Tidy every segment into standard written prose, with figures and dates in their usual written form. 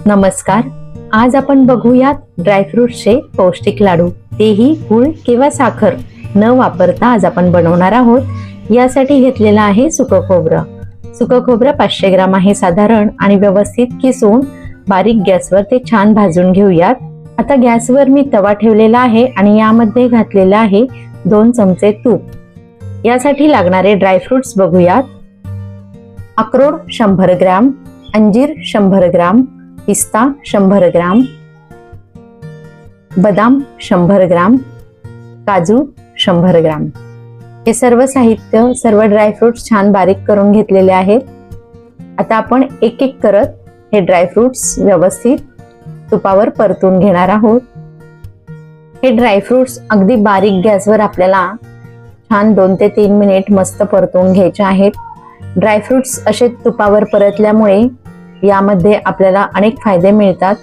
नमस्कार. आज आपण बघूयात ड्रायफ्रुट्सचे पौष्टिक लाडू, तेही गूळ किंवा साखर न वापरता आज आपण बनवणार आहोत. यासाठी घेतलेलं आहे सुकं खोबरं. सुकं खोबरं 500 ग्राम आहे साधारण आणि व्यवस्थित किसून बारीक गॅसवर ते छान भाजून घेऊयात. आता गॅसवर मी तवा ठेवलेला आहे आणि यामध्ये घातलेलं आहे 2 चमचे तूप. यासाठी लागणारे ड्रायफ्रुट्स बघूयात. अक्रोड 100 ग्राम, अंजीर 100 ग्राम, पिस्ता 100 ग्राम, बदाम 100 ग्राम, काजू 100 ग्राम. हे सर्व साहित्य, सर्व ड्रायफ्रुट्स छान बारीक करून घेतलेले आहेत. आता आपण एक एक करत हे ड्रायफ्रुट्स व्यवस्थित तुपावर परतून घेणार आहोत. हे ड्रायफ्रुट्स अगदी बारीक गॅसवर आपल्याला छान 2 ते 3 मिनिट मस्त परतून घ्यायचे आहेत. ड्रायफ्रुट्स असे तुपावर परतल्यामुळे यामध्ये आपल्याला अनेक फायदे मिळतात.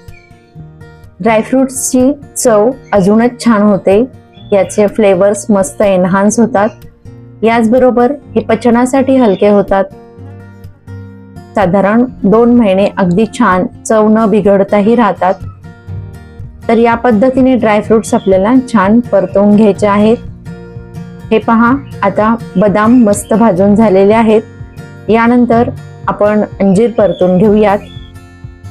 ड्रायफ्रुट्सची चव अजूनच छान होते, याचे फ्लेवर्स मस्त एनहान्स होतात. याचबरोबर हे पचनासाठी हलके होतात. साधारण 2 महिने अगदी छान चव न बिघडताही राहतात. तर या पद्धतीने ड्रायफ्रुट्स आपल्याला छान परतवून घ्यायचे आहेत. हे पहा, आता बदाम मस्त भाजून झालेले आहेत. यानंतर आपण अंजीर परतून घेऊयात.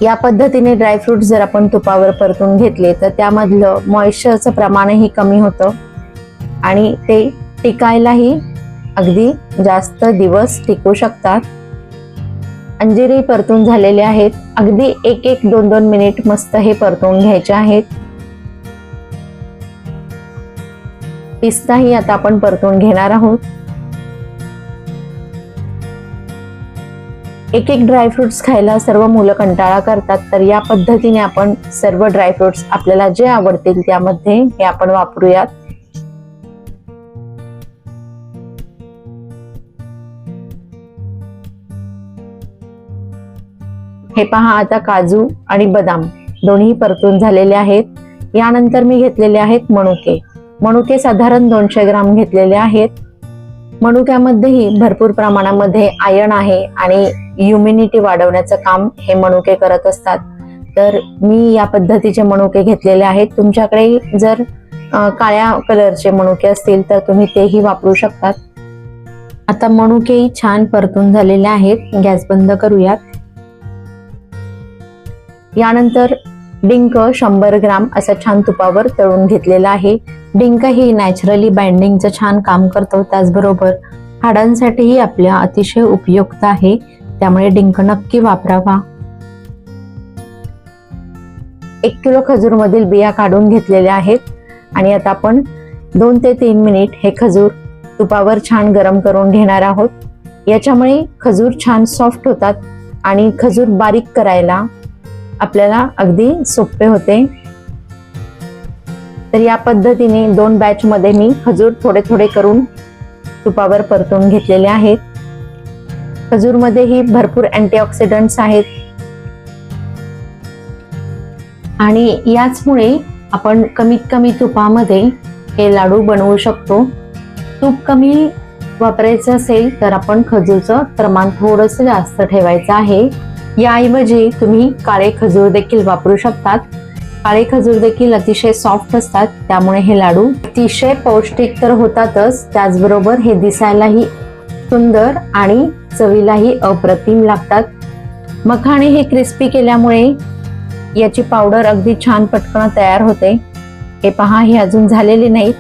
या पद्धतीने ड्रायफ्रुट्स जर आपण तुपावर परतून घेतले तर त्यामधलं मॉइश्चरचं प्रमाणही कमी होतं आणि ते टिकायलाही अगदी जास्त दिवस टिकू शकतात. अंजीरही परतून झालेले आहेत. अगदी 1-2 मिनिट मस्त हे परतून घ्यायचे आहेत. पिस्ताही आता आपण परतून घेणार आहोत. एक ड्रायफ्रुट्स खायला सर्व मुलं कंटाळा करतात, तर या पद्धतीने आपण सर्व ड्रायफ्रुट्स आपल्याला जे आवडतील त्यामध्ये हे आपण वापरूयात. हे पहा, आता काजू आणि बदाम दोन्ही परतून झालेले आहेत. यानंतर मी घेतलेले आहेत मनुके साधारण 200 ग्राम घेतलेले आहेत. मनुक्यामध्येही भरपूर प्रमाणामध्ये आयर्न आहे आणि इम्युनिटी वाढवण्याचं काम हे मनुके करत असतात. तर मी या पद्धतीचे मनुके घेतलेले आहेत. तुमच्याकडे जर काळ्या कलरचे मनुके असतील तर तुम्ही तेही वापरू शकतात. आता मनुकेही छान परतून झालेले आहेत. गॅस बंद करूयात. यानंतर डिंक 100 ग्राम असं छान तुपावर तळून घेतलेला आहे. डिंक ही नॅचरली बाइंडिंगचं छान काम करतो. त्याचबरोबर हाडांसाठीही आपल्या अतिशय उपयुक्त आहे, त्यामुळे डिंक नक्की वापरावा. 1 किलो खजूर मधील बिया काढून घेतलेल्या आहेत आणि आता आपण 2 ते 3 मिनिट हे खजूर तुपावर छान गरम करून घेणार आहोत. याच्यामुळे खजूर छान सॉफ्ट होतात आणि खजूर बारीक करायला आपल्याला अगदी सोपे होते. तर या पद्धतीने 2 बॅच मध्ये मी खजूर थोडे करून तुपावर परतून घेतलेले आहेत. खजूर मध्येही भरपूर अँटीऑक्सिडंट्स आहेत आणि याचमुळे आपण कमीत कमी तुपामध्ये हे लाडू बनवू शकतो. तूप कमी वापरायचं असेल तर आपण खजूरचं प्रमाण थोडंसं जास्त ठेवायचं आहे. याऐवजी तुम्ही काळे खजूर देखील वापरू शकतात. काळे खजूर देखील अतिशय सॉफ्ट असतात, त्यामुळे हे लाडू अतिशय पौष्टिक तर होतातच, त्याचबरोबर हे दिसायलाही सुंदर आणि चवीलाही अप्रतिम लागतात. मखाणे हे क्रिस्पी केल्यामुळे याची पावडर अगदी छान पटकन तयार होते. हे पहा, हे अजून झालेले नाहीत,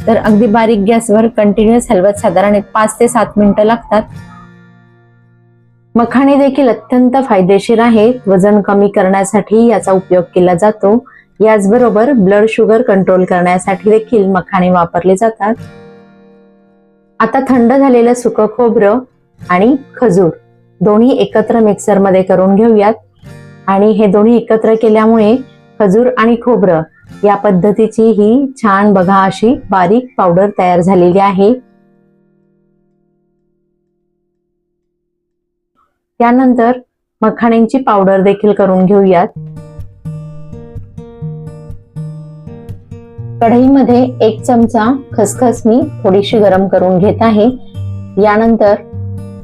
तर अगदी बारीक गॅसवर कंटिन्युअस हलवत साधारण 5 ते 7 मिनिटं लागतात. मखाणे देखील अत्यंत फायदेशीर आहेत. वजन कमी करण्यासाठी याचा उपयोग केला जातो. याचबरोबर ब्लड शुगर कंट्रोल करण्यासाठी देखील मखाणे वापरले जातात. आता थंड झालेलं सुकं खोबरं आणि खजूर दोन्ही एकत्र मिक्सर मध्ये करून घेऊयात. आणि हे दोन्ही एकत्र केल्यामुळे खजूर आणि खोबरं या पद्धतीची ही छान बघा अशी बारीक पावडर तयार झालेली आहे. त्यानंतर मखाण्यांची पावडर देखील करून घेऊयात. कढईमध्ये 1 चमचा खसखस मी थोडीशी गरम करून घेत आहे. यानंतर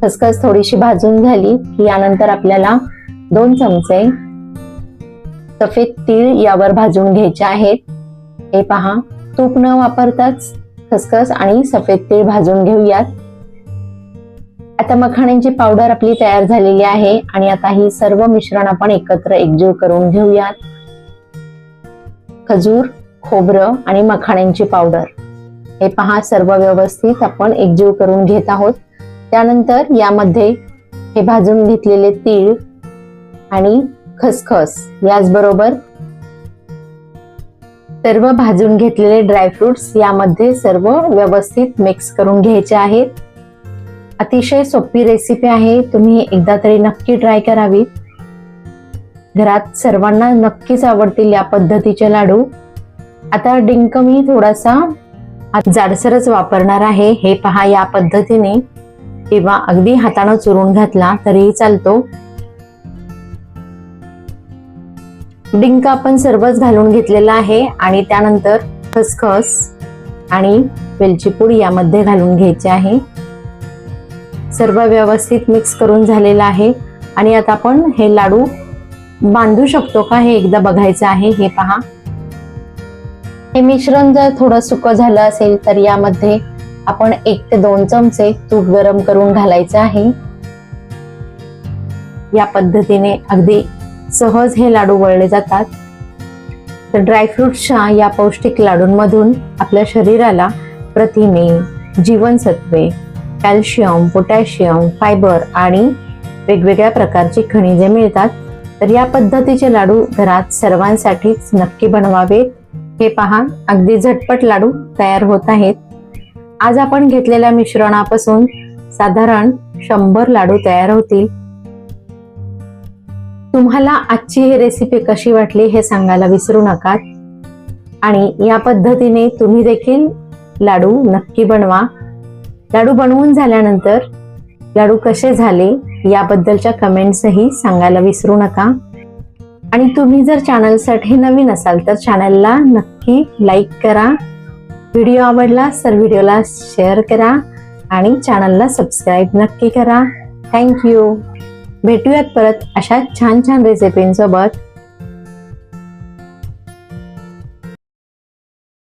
खसखस थोडीशी भाजून झाली की यानंतर आपल्याला 2 चमचे सफेद तीळ यावर भाजून घ्यायचे आहेत। हे पहा, तूप न वापरताच खसखस आणि सफेद तीळ भाजून घेऊयात। आता मखाण्यांची पावडर आपली तयार झालेली आहे आणि आता ही सर्व मिश्रण आपण एकत्र एकजीव करून घेऊयात। खजूर, खोबरं आणि मखाण्यांची पावडर हे पहा सर्व व्यवस्थित आपण एकजीव करून घेत आहोत। त्यानंतर यामध्ये हे भाजून घेतलेले तीळ आणि खसखस याचबरोबर सर्व भाजून घेतलेले ड्रायफ्रुट्स यामध्ये सर्व व्यवस्थित मिक्स करून घ्यायचे आहेत। अतिशय सोपी रेसिपी आहे, तुम्ही एकदा तरी नक्की ट्राय करावी। घरात सर्वांना नक्कीच आवडतील या पद्धतीचे लाडू। आता डिंक मी थोडासा जाडसरच वापरणार आहे। हे पहा, या पद्धतीने किंवा अगदी हाताने चुरून घातला तरीही चालतो। डिंक आपण सर्वच घालून घेतलेला आहे आणि त्यानंतर खसखस आणि वेलची पूड यामध्ये घालून घ्यायचे आहे। सर्व व्यवस्थित मिक्स करून झालेला आहे आणि आता आपण हे लाडू बांधू शकतो का हे एकदा बघायचं आहे। हे पहा, हे मिश्रण जर थोडं सुकं झालं असेल तर यामध्ये आपण 1 ते 2 चमचे तूप गरम करून घालायचे आहे। या पद्धतीने अगदी सहज हे लाडू वळले जातात। तर ड्रायफ्रुट्सच्या या पौष्टिक लाडूंमधून आपल्या शरीराला प्रथिने, जीवनसत्वे, कॅल्शियम, पोटॅशियम, फायबर आणि वेगवेगळ्या प्रकारची खनिजे मिळतात। तर या पद्धतीचे लाडू घरात सर्वांसाठीच नक्की बनवावेत। हे पहा, अगदी झटपट लाडू तयार होत आहेत। आज आपण घेतलेल्या मिश्रणापासून साधारण 100 लाडू तयार होतील। तुम्हाला आजची ही रेसिपी कशी वाटली हे सांगायला विसरू नका आणि या पद्धतीने तुम्ही देखील लाडू नक्की बनवा। लाडू बनवून झाल्यानंतर लाडू कसे झाले याबद्दलच्या कमेंट्सही सांगायला विसरू नका आणि तुम्ही जर चॅनलसाठी नवीन असाल तर चॅनलला नक्की लाईक करा। व्हिडिओ आवडलास तर व्हिडिओला शेअर करा आणि चॅनलला सबस्क्राईब नक्की करा। थँक्यू। भेटूयात परत अशा छान छान रेसिपींसोबत।